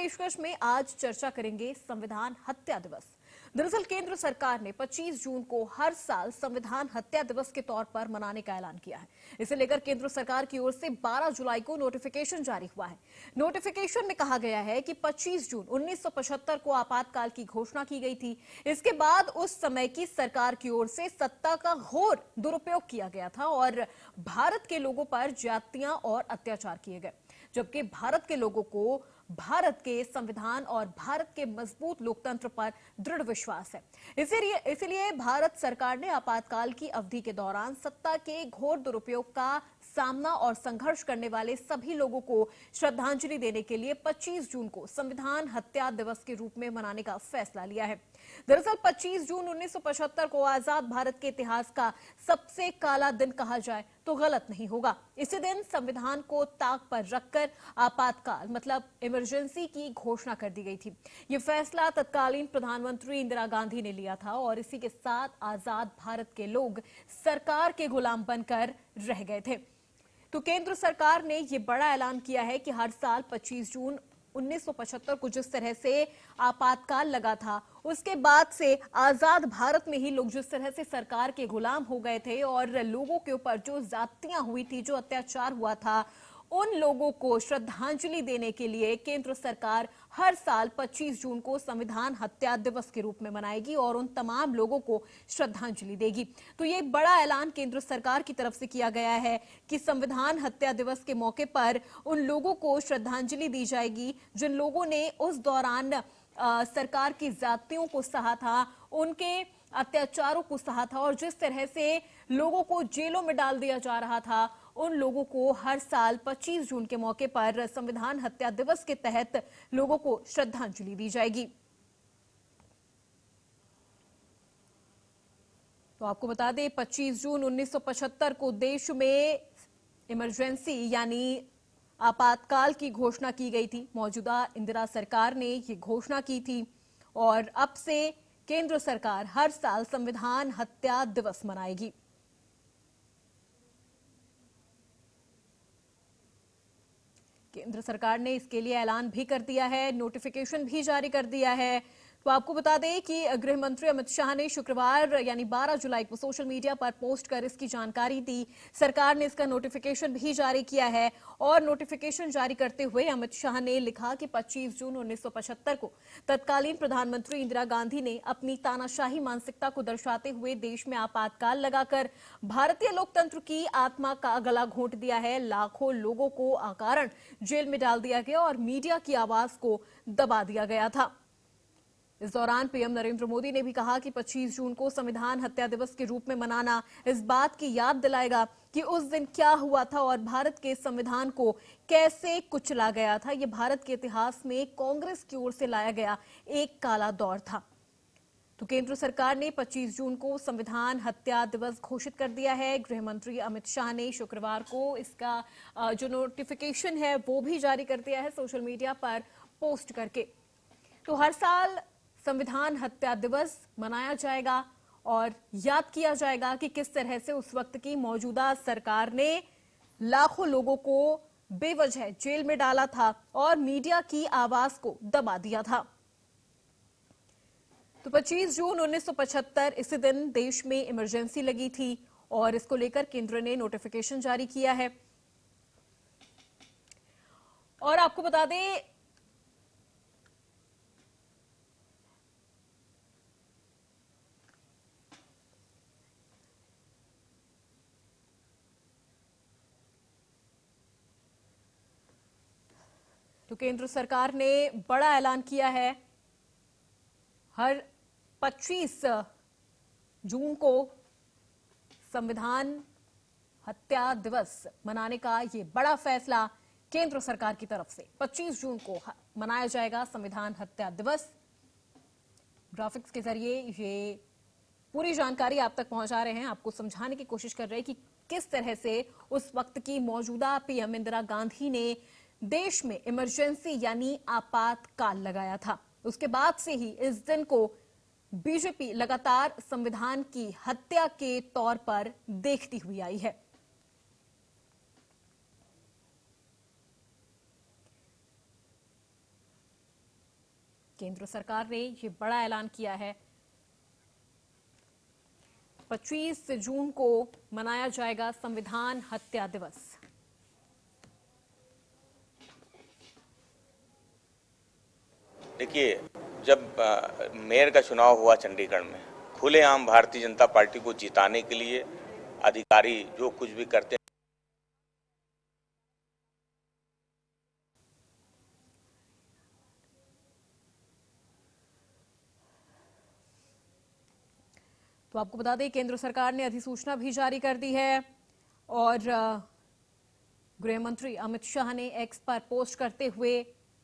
पेशकश में आज चर्चा करेंगे संविधान हत्या दिवस। दरअसल केंद्र सरकार ने 25 जून को हर साल संविधान हत्या दिवस के तौर पर मनाने का ऐलान किया है। इसे लेकर केंद्र सरकार की ओर से 12 जुलाई को नोटिफिकेशन जारी हुआ है। नोटिफिकेशन में कहा गया है कि 25 जून 1975 को आपातकाल की घोषणा की गई थी। इसके बाद उस समय की सरकार की ओर से सत्ता का घोर दुरुपयोग किया गया था और भारत के लोगों पर ज्यादतियां और अत्याचार किए गए, जबकि भारत के लोगों को भारत के संविधान और भारत के मजबूत लोकतंत्र पर दृढ़ विश्वास है। इसीलिए भारत सरकार ने आपातकाल की अवधि के दौरान सत्ता के घोर दुरुपयोग का सामना और संघर्ष करने वाले सभी लोगों को श्रद्धांजलि देने के लिए 25 जून को संविधान हत्या दिवस के रूप में मनाने का फैसला लिया है। दरअसल 25 जून 1975 को आजाद भारत के इतिहास का सबसे काला दिन कहा जाए तो गलत नहीं होगा। इसी दिन संविधान को ताक पर रखकर आपातकाल मतलब इमरजेंसी की घोषणा कर दी गई थी। ये फैसला तत्कालीन प्रधानमंत्री इंदिरा गांधी ने लिया था और इसी के साथ आजाद भारत के लोग सरकार के गुलाम बनकर रह गए थे। तो केंद्र सरकार ने यह बड़ा ऐलान किया है कि हर साल 25 जून 1975 को जिस तरह से आपातकाल लगा था, उसके बाद से आजाद भारत में ही लोग जिस तरह से सरकार के गुलाम हो गए थे और लोगों के ऊपर जो ज्यादतियां हुई थी, जो अत्याचार हुआ था, उन लोगों को श्रद्धांजलि देने के लिए केंद्र सरकार हर साल 25 जून को संविधान हत्या दिवस के रूप में मनाएगी और उन तमाम लोगों को श्रद्धांजलि देगी। तो ये बड़ा ऐलान केंद्र सरकार की तरफ से किया गया है कि संविधान हत्या दिवस के मौके पर उन लोगों को श्रद्धांजलि दी जाएगी जिन लोगों ने उस दौरान सरकार की ज्यादतियों को सहा था, उनके अत्याचारों को सहा था और जिस तरह से लोगों को जेलों में डाल दिया जा रहा था, उन लोगों को हर साल 25 जून के मौके पर संविधान हत्या दिवस के तहत लोगों को श्रद्धांजलि दी जाएगी। तो आपको बता दें 25 जून 1975 को देश में इमरजेंसी यानी आपातकाल की घोषणा की गई थी। मौजूदा इंदिरा सरकार ने ये घोषणा की थी और अब से केंद्र सरकार हर साल संविधान हत्या दिवस मनाएगी। केंद्र सरकार ने इसके लिए ऐलान भी कर दिया है, नोटिफिकेशन भी जारी कर दिया है। तो आपको बता दें कि गृह मंत्री अमित शाह ने शुक्रवार यानी 12 जुलाई को सोशल मीडिया पर पोस्ट कर इसकी जानकारी दी। सरकार ने इसका नोटिफिकेशन भी जारी किया है और नोटिफिकेशन जारी करते हुए अमित शाह ने लिखा कि 25 जून 1975 को तत्कालीन प्रधानमंत्री इंदिरा गांधी ने अपनी तानाशाही मानसिकता को दर्शाते हुए देश में आपातकाल लगाकर भारतीय लोकतंत्र की आत्मा का गला घोंट दिया है। लाखों लोगों को अकारण जेल में डाल दिया गया और मीडिया की आवाज को दबा दिया गया था। इस दौरान पीएम नरेंद्र मोदी ने भी कहा कि 25 जून को संविधान हत्या दिवस के रूप में मनाना इस बात की याद दिलाएगा कि उस दिन क्या हुआ था और भारत के संविधान को कैसे कुचला गया था। यह भारत के इतिहास में कांग्रेस की ओर से लाया गया एक काला दौर था। तो केंद्र सरकार ने 25 जून को संविधान हत्या दिवस घोषित कर दिया है। गृह मंत्री अमित शाह ने शुक्रवार को इसका जो नोटिफिकेशन है वो भी जारी कर दिया है सोशल मीडिया पर पोस्ट करके। तो हर साल संविधान हत्या दिवस मनाया जाएगा और याद किया जाएगा कि किस तरह से उस वक्त की मौजूदा सरकार ने लाखों लोगों को बेवजह जेल में डाला था और मीडिया की आवाज को दबा दिया था। तो 25 जून 1975 इसी दिन देश में इमरजेंसी लगी थी और इसको लेकर केंद्र ने नोटिफिकेशन जारी किया है। और आपको बता दें तो केंद्र सरकार ने बड़ा ऐलान किया है। हर 25 जून को संविधान हत्या दिवस मनाने का ये बड़ा फैसला केंद्र सरकार की तरफ से 25 जून को मनाया जाएगा संविधान हत्या दिवस। ग्राफिक्स के जरिए ये पूरी जानकारी आप तक पहुंचा रहे हैं, आपको समझाने की कोशिश कर रहे हैं कि किस तरह से उस वक्त की मौजूदा पीएम इंदिरा गांधी ने देश में इमरजेंसी यानी आपातकाल लगाया था। उसके बाद से ही इस दिन को बीजेपी लगातार संविधान की हत्या के तौर पर देखती हुई आई है। केंद्र सरकार ने ये बड़ा ऐलान किया है। 25 जून को मनाया जाएगा संविधान हत्या दिवस। देखिए, जब मेयर का चुनाव हुआ चंडीगढ़ में, खुलेआम भारतीय जनता पार्टी को जिताने के लिए अधिकारी जो कुछ भी करते तो आपको बता दें केंद्र सरकार ने अधिसूचना भी जारी कर दी है और गृह मंत्री अमित शाह ने एक्स पर पोस्ट करते हुए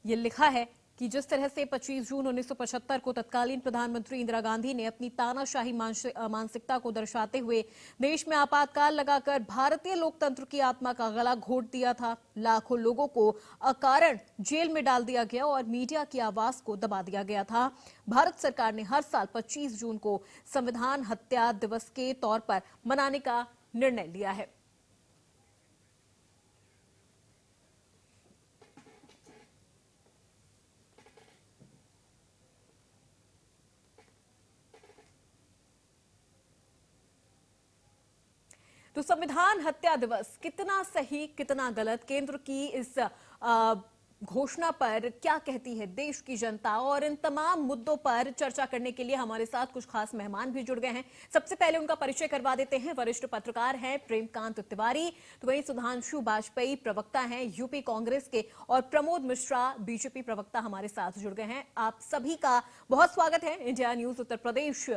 ये लिखा है कि जिस तरह से 25 जून 1975 को तत्कालीन प्रधानमंत्री इंदिरा गांधी ने अपनी तानाशाही मानसिकता को दर्शाते हुए देश में आपातकाल लगाकर भारतीय लोकतंत्र की आत्मा का गला घोट दिया था, लाखों लोगों को अकारण जेल में डाल दिया गया और मीडिया की आवाज को दबा दिया गया था। भारत सरकार ने हर साल 25 जून को संविधान हत्या दिवस के तौर पर मनाने का निर्णय लिया है। तो संविधान हत्या दिवस कितना सही कितना गलत, केंद्र की इस घोषणा पर क्या कहती है देश की जनता, और इन तमाम मुद्दों पर चर्चा करने के लिए हमारे साथ कुछ खास मेहमान भी जुड़ गए हैं। सबसे पहले उनका परिचय करवा देते हैं। वरिष्ठ पत्रकार हैं प्रेमकांत तिवारी, तो वहीं सुधांशु बाजपेयी प्रवक्ता हैं यूपी कांग्रेस के, और प्रमोद मिश्रा बीजेपी प्रवक्ता हमारे साथ जुड़ गए हैं। आप सभी का बहुत स्वागत है India news Uttar Pradesh.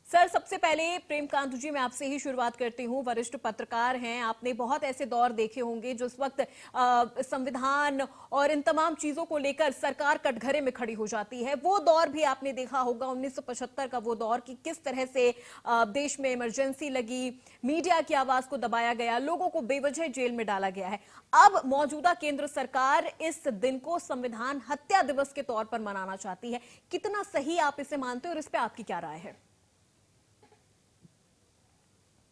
Sir, सबसे पहले प्रेमकांत जी मैं आपसे ही शुरुआत करती हूं। वरिष्ठ पत्रकार हैं, आपने बहुत ऐसे दौर देखे होंगे जिस वक्त संविधान और इन तमाम चीजों को लेकर सरकार कटघरे में खड़ी हो जाती है। वो दौर भी आपने देखा होगा, 1975 का वो दौर, कि किस तरह से देश में इमरजेंसी लगी, मीडिया की आवाज को दबाया गया, लोगों को बेवजह जेल में डाला गया है। अब मौजूदा केंद्र सरकार इस दिन को संविधान हत्या दिवस के तौर पर मनाना चाहती है। कितना सही आप इसे मानते हो और इस पर आपकी क्या राय है?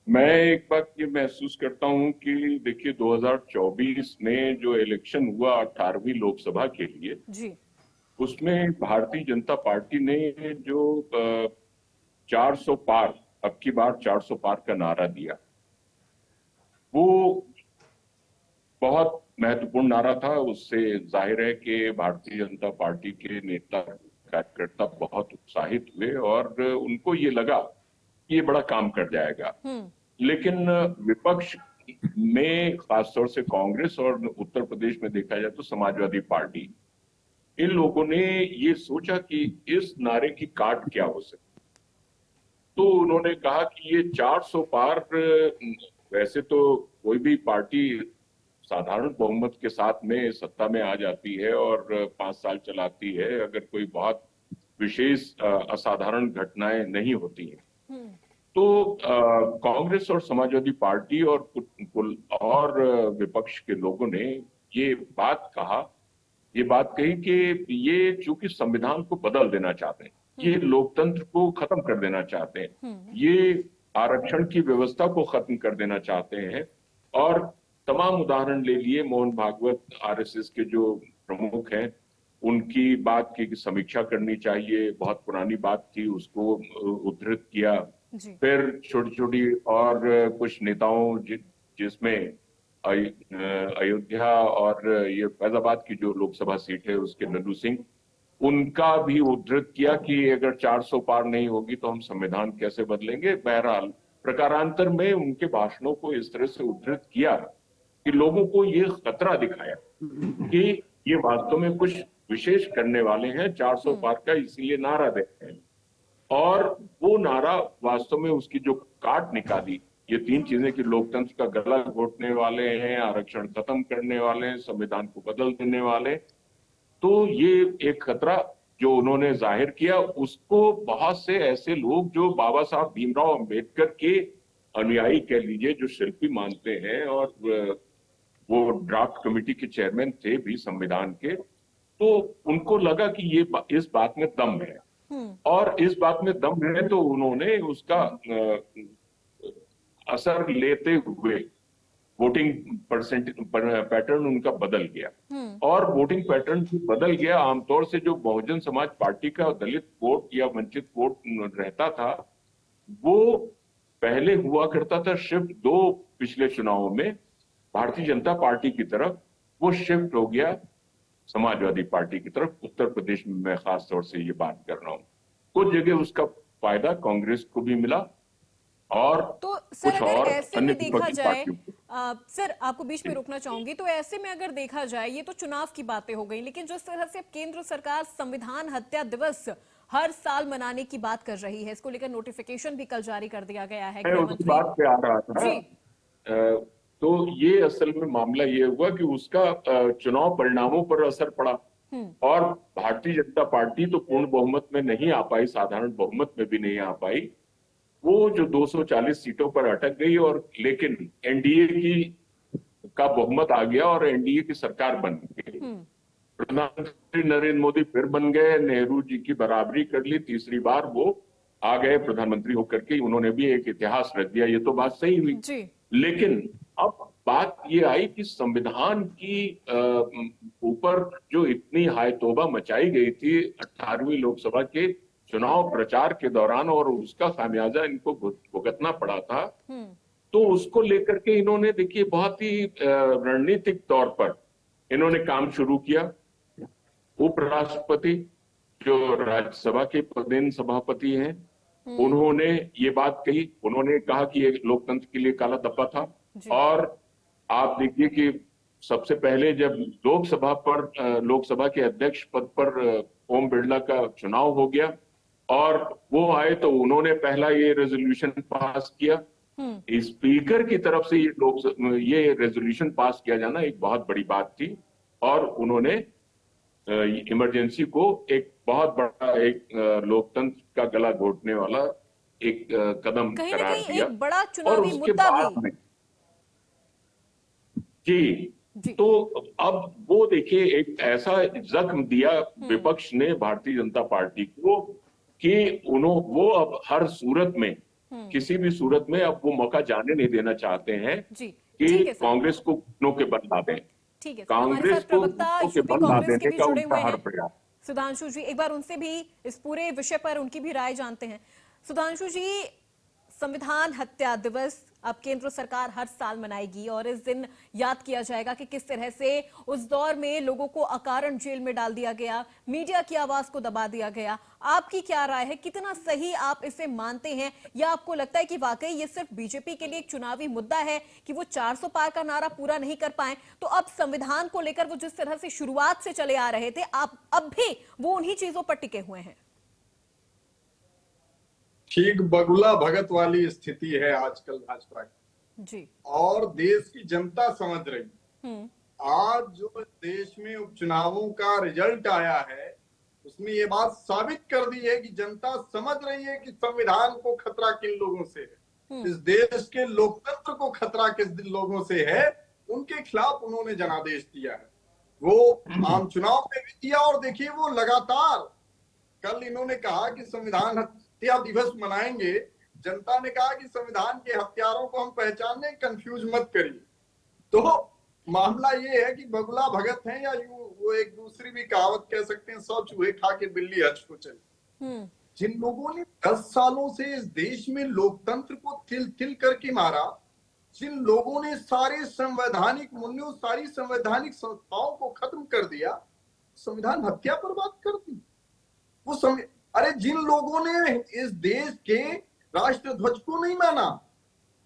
मैं एक बात ये महसूस करता हूं कि देखिए 2024 में जो इलेक्शन हुआ 18वीं लोकसभा के लिए जी, उसमें भारतीय जनता पार्टी ने जो 400 पार, अब की बार 400 पार का नारा दिया, वो बहुत महत्वपूर्ण नारा था। उससे जाहिर है कि भारतीय जनता पार्टी के नेता कार्यकर्ता बहुत उत्साहित हुए और उनको ये लगा कि ये बड़ा काम कर जाएगा। लेकिन विपक्ष में खासतौर से कांग्रेस और उत्तर प्रदेश में देखा जाए तो समाजवादी पार्टी, इन लोगों ने ये सोचा कि इस नारे की काट क्या हो सकती। तो उन्होंने कहा कि ये 400 पार, वैसे तो कोई भी पार्टी साधारण बहुमत के साथ में सत्ता में आ जाती है और 5 साल चलाती है अगर कोई बहुत विशेष असाधारण घटनाएं नहीं होती हैं। तो कांग्रेस और समाजवादी पार्टी और विपक्ष के लोगों ने ये बात कही कि ये चूंकि संविधान को बदल देना चाहते हैं, ये लोकतंत्र को खत्म कर देना चाहते हैं, ये आरक्षण की व्यवस्था को खत्म कर देना चाहते हैं। और तमाम उदाहरण ले लिए, मोहन भागवत आरएसएस के जो प्रमुख हैं उनकी बात की समीक्षा करनी चाहिए, बहुत पुरानी बात थी, उसको उद्धृत किया। फिर छोटी छोटी और कुछ नेताओं जिसमें अयोध्या और ये फैजाबाद की जो लोकसभा सीट है उसके लल्लू सिंह, उनका भी उद्धृत किया कि अगर 400 पार नहीं होगी तो हम संविधान कैसे बदलेंगे। बहरहाल प्रकारांतर में उनके भाषणों को इस तरह से उद्धृत किया कि लोगों को ये खतरा दिखाया कि ये वास्तव में कुछ विशेष करने वाले हैं, 400 पार का इसीलिए नारा देते हैं। और वो नारा वास्तव में उसकी जो काट निकाली, ये 3 चीजें कि लोकतंत्र का गला घोटने वाले हैं, आरक्षण खत्म करने वाले हैं, संविधान को बदल देने वाले, तो ये एक खतरा जो उन्होंने जाहिर किया, उसको बहुत से ऐसे लोग जो बाबा साहब भीमराव अंबेडकर के अनुयायी कह लीजिए, जो शिल्पी मानते हैं और वो ड्राफ्ट कमेटी के चेयरमैन थे भी संविधान के, तो उनको लगा कि ये इस बात में दम है। और इस बात में दम है तो उन्होंने उसका असर लेते हुए वोटिंग पैटर्न उनका बदल गया। और वोटिंग पैटर्न जो बदल गया, आमतौर से जो बहुजन समाज पार्टी का दलित वोट या वंचित वोट रहता था, वो पहले हुआ करता था शिफ्ट 2 पिछले चुनावों में भारतीय जनता पार्टी की तरफ, वो शिफ्ट हो गया समाजवादी पार्टी की तरफ। उत्तर प्रदेश में मैं खास तौर से ये बात कर रहा हूं। कुछ जगह उसका फायदा कांग्रेस को भी मिला और तो सर कुछ अगर और ऐसे अन्य में देखा विपक्षी जाए, पार्टियों को। सर आपको बीच में रोकना चाहूंगी, तो ऐसे में अगर देखा जाए, ये तो चुनाव की बातें हो गई, लेकिन जिस तरह से अब केंद्र सरकार संविधान हत्या दिवस हर साल मनाने की बात कर रही है, इसको लेकर नोटिफिकेशन भी कल जारी कर दिया गया है। मैं गृह उस मंत्री बात पे आ रहा था। जी तो ये असल में मामला ये हुआ कि उसका चुनाव परिणामों पर असर पड़ा और भारतीय जनता पार्टी तो पूर्ण बहुमत में नहीं आ पाई, साधारण बहुमत में भी नहीं आ पाई। वो जो 240 सीटों पर अटक गई, और लेकिन एनडीए का बहुमत आ गया और एनडीए की सरकार बन गई। प्रधानमंत्री नरेंद्र मोदी फिर बन गए, नेहरू जी की बराबरी कर ली, तीसरी बार वो आ गए प्रधानमंत्री होकर के। उन्होंने भी एक इतिहास रच दिया, ये तो बात सही हुई। जी लेकिन अब बात ये आई कि संविधान की ऊपर जो इतनी हाय तौबा मचाई गई थी 18वीं लोकसभा के चुनाव प्रचार के दौरान, और उसका खामियाजा इनको भुगतना पड़ा था, तो उसको लेकर के इन्होंने देखिए बहुत ही रणनीतिक तौर पर इन्होंने काम शुरू किया। उपराष्ट्रपति जो राज्यसभा के पदेन सभापति हैं, उन्होंने ये बात कही, उन्होंने कहा कि ये लोकतंत्र के लिए काला धब्बा था। और आप देखिए कि सबसे पहले जब लोकसभा के अध्यक्ष पद पर ओम बिरला का चुनाव हो गया और वो आए, तो उन्होंने पहला ये रेजोल्यूशन पास किया। स्पीकर की तरफ से ये रेजोल्यूशन पास किया जाना एक बहुत बड़ी बात थी, और उन्होंने इमरजेंसी को एक बहुत बड़ा एक लोकतंत्र का गला घोटने वाला एक कदम कहीं ना करार कहीं दिया। एक बड़ा और चुनावी उसके मुद्दा बाद भी में जी, तो अब वो देखिए एक ऐसा जख्म दिया विपक्ष ने भारतीय जनता पार्टी को कि वो अब हर सूरत में, किसी भी सूरत में अब वो मौका जाने नहीं देना चाहते हैं जी कि ठीक है सर, कांग्रेस को घुटनों के बल ला दें। ठीक है सर, हमारे कांग्रेस साथ को प्रवक्ता घुटनों के यूपी बल ला कांग्रेस के देने भी का जुड़े हुए उनका हर हैं प्रयास। सुधांशु जी, एक बार उनसे भी इस पूरे विषय पर उनकी भी राय जानते हैं। सुधांशु जी, संविधान हत्या दिवस अब केंद्र सरकार हर साल मनाएगी और इस दिन याद किया जाएगा कि किस तरह से उस दौर में लोगों को अकारण जेल में डाल दिया गया, मीडिया की आवाज को दबा दिया गया। आपकी क्या राय है, कितना सही आप इसे मानते हैं, या आपको लगता है कि वाकई ये सिर्फ बीजेपी के लिए एक चुनावी मुद्दा है कि वो 400 पार का नारा पूरा नहीं कर पाए, तो अब संविधान को लेकर वो जिस तरह से शुरुआत से चले आ रहे थे, आप अब भी वो उन्हीं चीजों पर टिके हुए हैं? ठीक बगुला भगत वाली स्थिति है आजकल भाजपा की जी, और देश की जनता समझ रही। आज जो देश में उपचुनावों का रिजल्ट आया है उसमें ये बात साबित कर दी है कि जनता समझ रही है कि संविधान को खतरा किन लोगों से है, इस देश के लोकतंत्र को खतरा किस लोगों से है, उनके खिलाफ उन्होंने जनादेश दिया है। वो आम चुनाव में भी दिया और देखिए वो लगातार, कल इन्होंने कहा कि संविधान हत्या दिवस मनाएंगे, जनता ने कहा कि संविधान के हत्यारों को हम पहचानने, कंफ्यूज मत करिए। तो मामला ये है कि बगुला भगत हैं, या यूं वो एक दूसरी भी कहावत कह सकते हैं, 100 चूहे खा के बिल्ली हज को चली। जिन लोगों ने 10 सालों से इस देश में लोकतंत्र को तिल तिल करके मारा, जिन लोगों ने सारे संवैधानिक मूल्यों, सारी संवैधानिक संस्थाओं को खत्म कर दिया, संविधान हत्या पर बात करती वो अरे जिन लोगों ने इस देश के राष्ट्रध्वज को नहीं माना,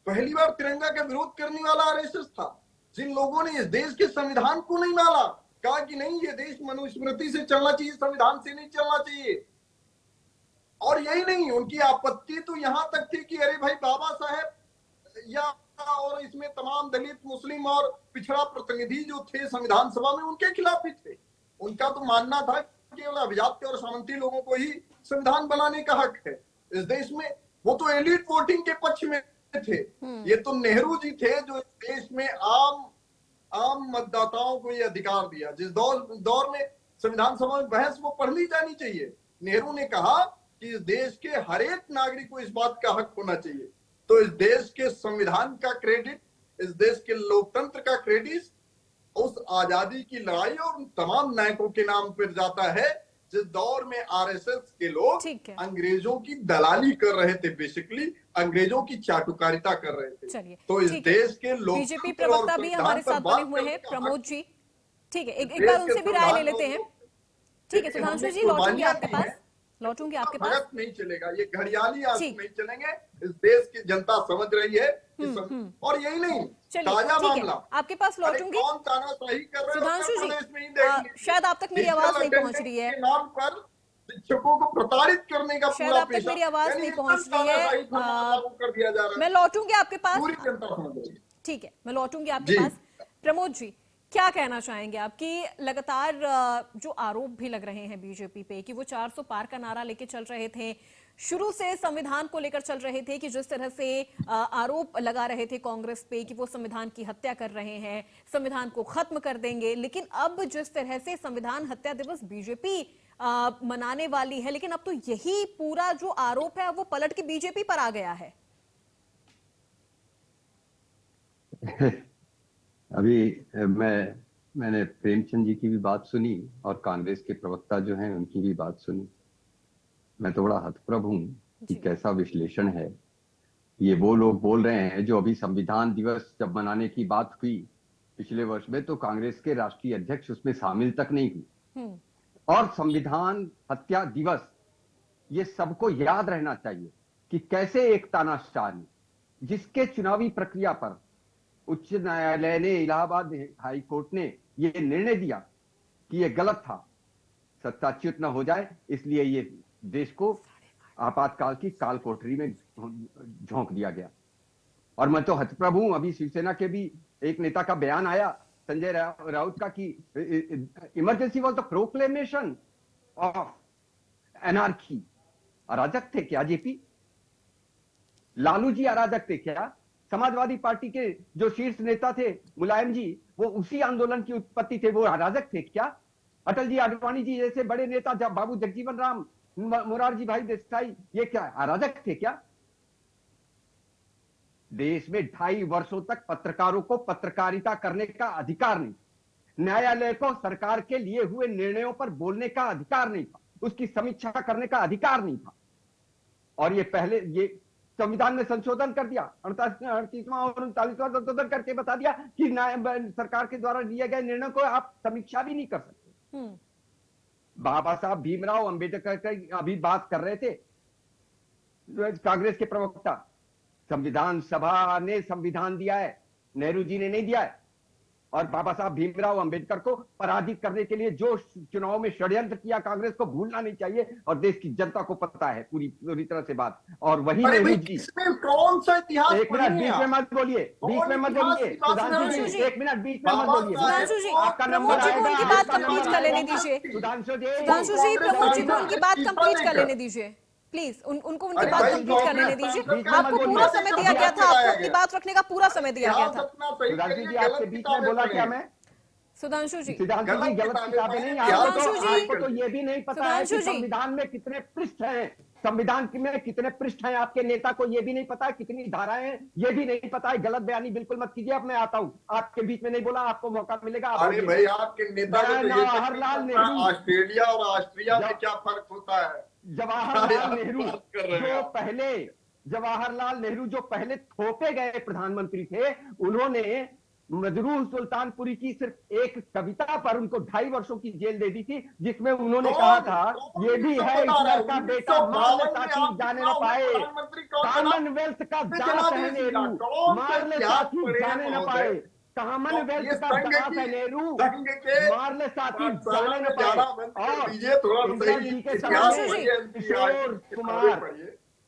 पहली बार तिरंगा का विरोध करने वाला आरएसएस था, जिन लोगों ने इस देश के संविधान को नहीं माना, कहा कि नहीं ये देश मनुस्मृति से चलना चाहिए, संविधान से नहीं चलना चाहिए। और यही नहीं, उनकी आपत्ति तो यहां तक थी कि अरे भाई बाबा साहेब या और इसमें तमाम दलित, मुस्लिम और पिछड़ा प्रतिनिधि जो थे संविधान सभा में, उनके खिलाफ भी थे। उनका तो मानना था केवल अभिजात्य और सामंती लोगों को ही संविधान बनाने का हक है इस देश में। वो तो एलिट वोटिंग के पक्ष में थे। ये तो नेहरू जी थे जो इस देश में आम मतदाताओं को ये अधिकार दिया। जिस दौर में संविधान सभा में बहस वो पढ़ ली जानी चाहिए, नेहरू ने कहा कि इस देश के हर एक नागरिक को इस बात का हक होना चाहिए। तो इस देश के संविधान का क्रेडिट इस देश के लोकतंत्र का क्रेडिट उस आजादी की लड़ाई और उन तमाम नायकों के नाम पर जाता है जिस दौर में आरएसएस के लोग ठीक है। अंग्रेजों की दलाली कर रहे थे, बेसिकली अंग्रेजों की चाटुकारिता कर रहे थे। चलिए, तो इस ठीक है। देश के बीजेपी लोकतंत्र और प्रवक्ता भी संविधान हमारे पर साथ बात बने हुए करने हैं, का प्रमोद हक जी। ठीक है, एक देश बार के उनसे भी राय ले संविधान लेते हैं। ठीक है सुधांशु जी, कुर्बानियां लौटूंगी आपके दी पास, हैं, लौटूंगी आपके पास। भगत नहीं चलेगा, ये घड़ियाली आंसू ठीक। नहीं चलेंगे। इस देश की जनता समझ रही है कि और यही नहीं, चलिए, ताजा ठीक है, मामला, आपके पास अरे लौटूंगी। कौन तानाशाही कर रहे हैं सुधांशु उत्तर जी, प्रदेश में ही देख लीजिए। शायद आप तक मेरी आवाज नहीं पहुंच रही है। के नाम पर शिक्षकों को प्रताड़ित करने का शायद पूरा आप तक पेशा, मेरी आवाज यानी नहीं एकदम पहुंच रही है। तानाशाही फरमान लागू कर दिया जा रहा मैं है। लौटूंगी आपके पास। पूरी जनता समझ रही है। ठीक है, मैं लौटूंगी आपके जी। पास। प्रमोद जी, क्या कहना चाहेंगे आप कि लगातार जो आरोप भी लग रहे हैं बीजेपी पे कि वो 400 पार का नारा लेके चल रहे थे, शुरू से संविधान को लेकर चल रहे थे, कि जिस तरह से आरोप लगा रहे थे कांग्रेस पे कि वो संविधान की हत्या कर रहे हैं, संविधान को खत्म कर देंगे, लेकिन अब जिस तरह से संविधान हत्या दिवस बीजेपी मनाने वाली है, लेकिन अब तो यही पूरा जो आरोप है वो पलट के बीजेपी पर आ गया है। अभी मैंने प्रेमचंद जी की भी बात सुनी और कांग्रेस के प्रवक्ता जो हैं उनकी भी बात सुनी। मैं थोड़ा हतप्रभ हूं कि कैसा विश्लेषण है। ये वो लोग बोल रहे हैं जो अभी संविधान दिवस जब मनाने की बात हुई पिछले वर्ष में, तो कांग्रेस के राष्ट्रीय अध्यक्ष उसमें शामिल तक नहीं हुई। और संविधान हत्या दिवस, ये सबको याद रहना चाहिए कि कैसे एक तानाशाह ने, जिसके चुनावी प्रक्रिया पर उच्च न्यायालय ने, इलाहाबाद हाई कोर्ट ने ये निर्णय दिया कि ये गलत था, सत्ताच्युत न हो जाए, इसलिए ये देश को आपातकाल की काल कोठरी में झोंक दिया गया। और मैं तो हतप्रभ हूं, अभी शिवसेना के भी एक नेता का बयान आया, संजय राउत का, कि emergency was the proclamation of anarchy. अराजक थे क्या जेपी? लालू जी अराजक थे क्या? समाजवादी पार्टी के जो शीर्ष नेता थे मुलायम जी, वो उसी आंदोलन की उत्पत्ति थे, वो अराजक थे क्या? अटल जी, आडवाणी जी जैसे बड़े नेता, जब बाबू जगजीवन राम, मोरारजी भाई देसाई, ये क्या अराजक थे क्या? देश में 2.5 वर्षों तक पत्रकारों को पत्रकारिता करने का अधिकार नहीं, न्यायालय को सरकार के लिए हुए निर्णयों पर बोलने का अधिकार नहीं था, उसकी समीक्षा करने का अधिकार नहीं था। और ये पहले ये संविधान में संशोधन कर दिया, 38वां और 39वां संशोधन करके बता दिया कि सरकार के द्वारा लिए गए निर्णय को आप समीक्षा भी नहीं कर सकते। बाबा साहब भीमराव अंबेडकर का अभी बात कर रहे थे कांग्रेस के प्रवक्ता, संविधान सभा ने संविधान दिया है, नेहरू जी ने नहीं दिया है। और बाबा साहब भीमराव अंबेडकर को पराजित करने के लिए जो चुनाव में षड्यंत्र किया, कांग्रेस को भूलना नहीं चाहिए, और देश की जनता को पता है पूरी तरह से बात। और वही नेहरू जी, कौन सा इतिहास? एक मिनट बीच में मत बोलिए, बीच में मत बोलिए सुधांशु जी, एक मिनट बीच में मत बोलिए। सुधांशु जी, आपका नंबर प्रमोद जी को आएगा, उनकी बात आपका कंप्लीट नंबर कर लेने आएगा। दीजिए। सुधांशु जी, सुधांशु जी, प्रमोद जी को उनकी बात कंप्लीट कर लेने दीजिए प्लीज। उनको उनकी बात कंप्लीट कर लेने दीजिए। आपको पूरा समय दिया गया था, आपको अपनी बात रखने का पूरा समय दिया गया था। सुधांशु जी, आपके बीच में बोला क्या मैं? सुधांशु जी, सुधांशु जी, गलत किताबें नहीं, आपको तो ये भी नहीं पता है कि संविधान में कितने पृष्ठ हैं, संविधान में कितने पृष्ठ हैं। आपके नेता को ये भी नहीं पता है कितनी धाराएं हैं, ये भी नहीं पता है। गलत बयानी बिल्कुल मत कीजिए। अब मैं आता हूँ, आपके बीच में नहीं बोला, आपको मौका मिलेगा। अरे भाई, आपके नेता को तो ये जवाहरलाल नेहरू, ऑस्ट्रेलिया और ऑस्ट्रिया में क्या फर्क होता है? जवाहरलाल नेहरू जो पहले थोपे गए प्रधानमंत्री थे, उन्होंने मजरूह सुल्तानपुरी की सिर्फ एक कविता पर उनको 2.5 वर्षों की जेल दे दी थी, जिसमें उन्होंने कहा था ये भी है ईश्वर का बेटा, मार ले ताकि जाने न पाए। कॉमनवेल्थ का दास है नेहरू, मार ले ताकि जाने न पाए। कॉमनवेल्थ का दास है नेहरू, मार ले ताकि जाने न पाए। और इंदिरा जी के समय किशोर कुमार,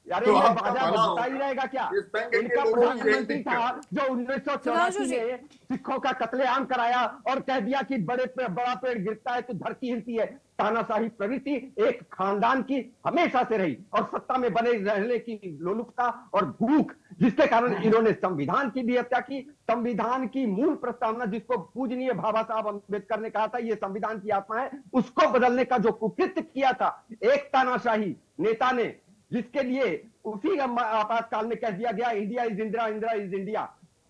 यार ये बाजा बजता ही रहेगा क्या? इनका प्रधानमंत्री था जो 1984 में सिखों का कत्लेआम कराया और कह दिया कि बड़ा पेड़ गिरता है तो धरती हिलती है। तानाशाही प्रवृत्ति एक खानदान की हमेशा से रही, और सत्ता में बने रहने की लोलुपता और भूख, जिसके कारण इन्होंने संविधान की भी हत्या की। संविधान की मूल प्रस्तावना, जिसको पूजनीय बाबा साहब अम्बेडकर ने कहा था ये संविधान की आत्मा है, उसको बदलने का जो कुकृत्य किया था एक तानाशाही नेता ने, जिसके लिए उसी आपातकाल में कह दिया गया India is Indira, Indira is India.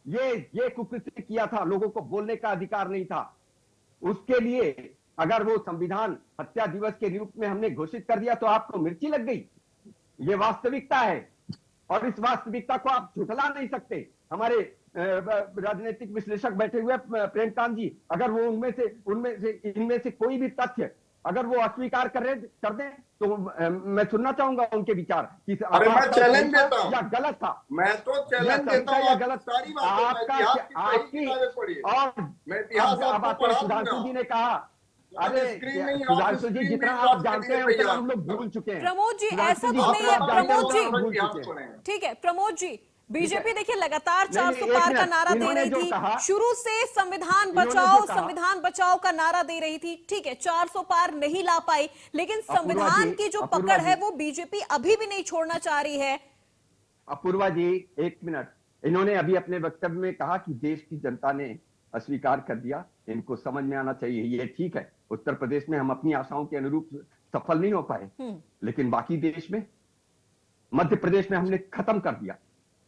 ये कुकृत्य किया था, लोगों को बोलने का अधिकार नहीं था, उसके लिए अगर वो संविधान हत्या दिवस के रूप में हमने घोषित कर दिया तो आपको मिर्ची लग गई। ये वास्तविकता है और इस वास्तविकता को आप झुठला नहीं सकते। हमारे राजनीतिक विश्लेषक बैठे हुए प्रेमकांत जी, अगर वो इनमें से कोई भी तथ्य अगर वो अस्वीकार कर दें तो मैं सुनना चाहूंगा उनके विचार कि अरे मैं चैलेंज देता हूं या गलत था। मैं तो चैलेंज देता हूं, या गलत सारी बातें और मैं इतिहास आपको सुधांशु जी ने कहा, अरे सुधांशु जी जितना आप जानते हैं उतना हम लोग भूल चुके हैं। प्रमोद जी ऐसा तो नहीं है प्रमोद जी, ठीक है प्रमोद जी, बीजेपी देखिए लगातार 400 पार का नारा दे रही थी, शुरू से संविधान बचाओ का नारा दे रही थी, ठीक है 400 पार नहीं ला पाई, लेकिन संविधान की जो पकड़ है वो बीजेपी अभी भी नहीं छोड़ना चाह रही है। अपूर्वा जी एक मिनट, इन्होंने अभी अपने वक्तव्य में कहा कि देश की जनता ने अस्वीकार कर दिया, इनको समझ में आना चाहिए। ये ठीक है, उत्तर प्रदेश में हम अपनी आशाओं के अनुरूप सफल नहीं हो पाए, लेकिन बाकी देश में, मध्य प्रदेश में हमने खत्म कर दिया,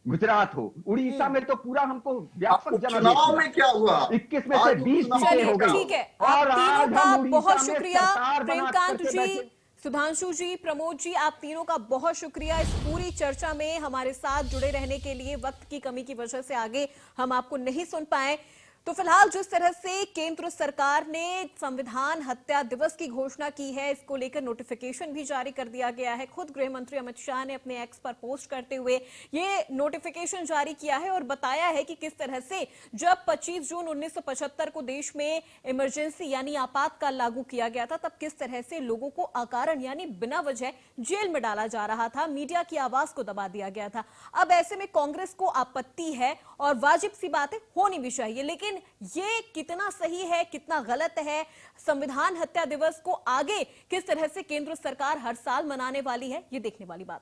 गुजरात हो, उड़ीसा में तो पूरा हमको व्यापक चुनाव में क्या हुआ, 21 में से 20 सीटें हो गई। ठीक है, और तीनों का बहुत शुक्रिया सरकार प्रेमकांत जी, सुधांशु जी, प्रमोद जी, आप तीनों का बहुत शुक्रिया इस पूरी चर्चा में हमारे साथ जुड़े रहने के लिए। वक्त की कमी की वजह से आगे हम आपको नहीं सुन पाए। तो फिलहाल जिस तरह से केंद्र सरकार ने संविधान हत्या दिवस की घोषणा की है, इसको लेकर नोटिफिकेशन भी जारी कर दिया गया है। खुद गृह मंत्री अमित शाह ने अपने एक्स पर पोस्ट करते हुए ये नोटिफिकेशन जारी किया है और बताया है कि किस तरह से जब 25 जून 1975 को देश में इमरजेंसी यानी आपातकाल लागू किया गया था, तब किस तरह से लोगों को अकारण यानी बिना वजह जेल में डाला जा रहा था, मीडिया की आवाज को दबा दिया गया था। अब ऐसे में कांग्रेस को आपत्ति है और वाजिब सी बातें होनी भी चाहिए, लेकिन ये कितना सही है कितना गलत है, संविधान हत्या दिवस को आगे किस तरह से केंद्र सरकार हर साल मनाने वाली है, ये देखने वाली बात।